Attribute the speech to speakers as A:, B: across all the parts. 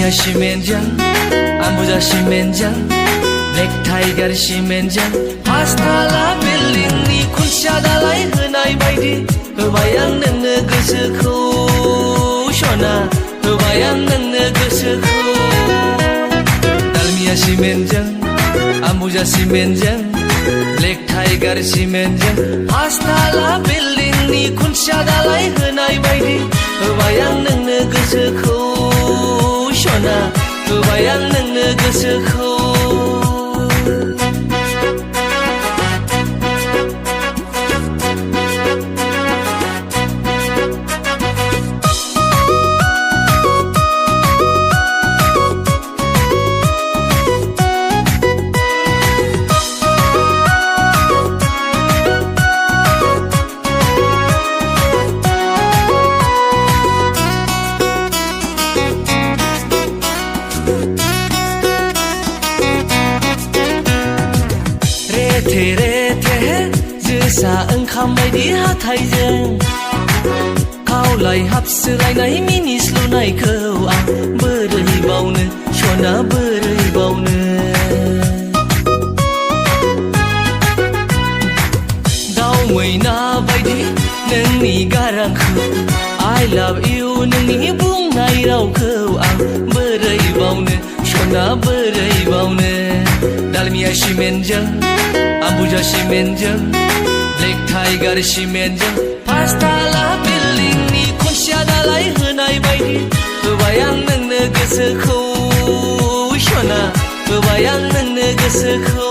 A: 달미야 시멘장 안부자 시멘장 넥타이가र 시멘장 파스타ला बिल्डिंनि खुन्थिया दालाय होनाय बायदि होबाय आं नोंनो गोसोखौ सना होबाय आं नोंनो गोसोखौ 달미야 시멘장 안부자 시멘장 넥타이가र 시멘장 파스타ला बिल्डिंनि खुन्थिया दालाय होनाय बायदि होबाय आं नोंनो गोसोखौ सना होबाय आं नोंनो गोसोखौ रेथे जोसा ओंखाम बायदि हाथायजों खावलाय हाबसोलायनाय मिनिस्लुनायखौ आं बोरै बावनो सना बोरै बावनो दाउ मैना बायदि नोंनि गारांखौ I love you नोंनि बुंनाय रावखौ आं बोरै बावनो सना बोरै बावनो 달미야 시멘장 안부자 시멘장 넥타이가र 시멘장 파스타ला बिल्डिंनि खुन्थिया दालाय होनाय बायदि होबाय आं नोंनो गोसोखौ सना होबाय आं नोंनो गोसोखौ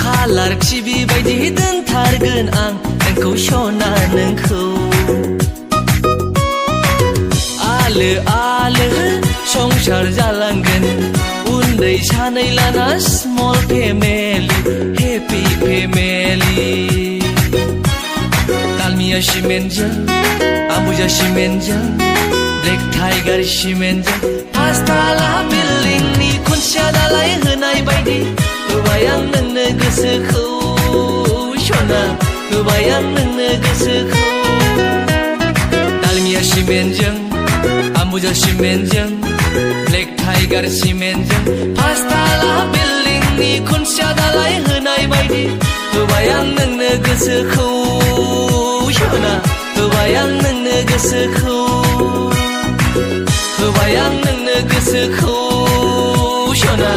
A: खालार टिभि बायदि दोनथारगोन आं नोंखौ सना नोंखौ आलो आलो संसार जालांगोन उन्दै सानै लाना स्मल फेमिलि हेपि फेमिलि 달미야 시멘장 안부자 시멘장 넥타이가र 시멘장 파스타ला बिल्डिंनि खुन्थिया दालाय होनाय बायदि होबाय आं नोंनो गोसोखौ सना होबाय आं नोंनो गोसोखौ 달미야 시멘장 안부자 시멘장 넥타이가र 시멘장 파스타ला बिल्डिंनि खुन्थिया दालाय होनाय बायदि होबाय आं नोंनो गोसोखौ सना होबाय आं नोंनो गोसोखौ होबाय आं नोंनो गोसोखौ सना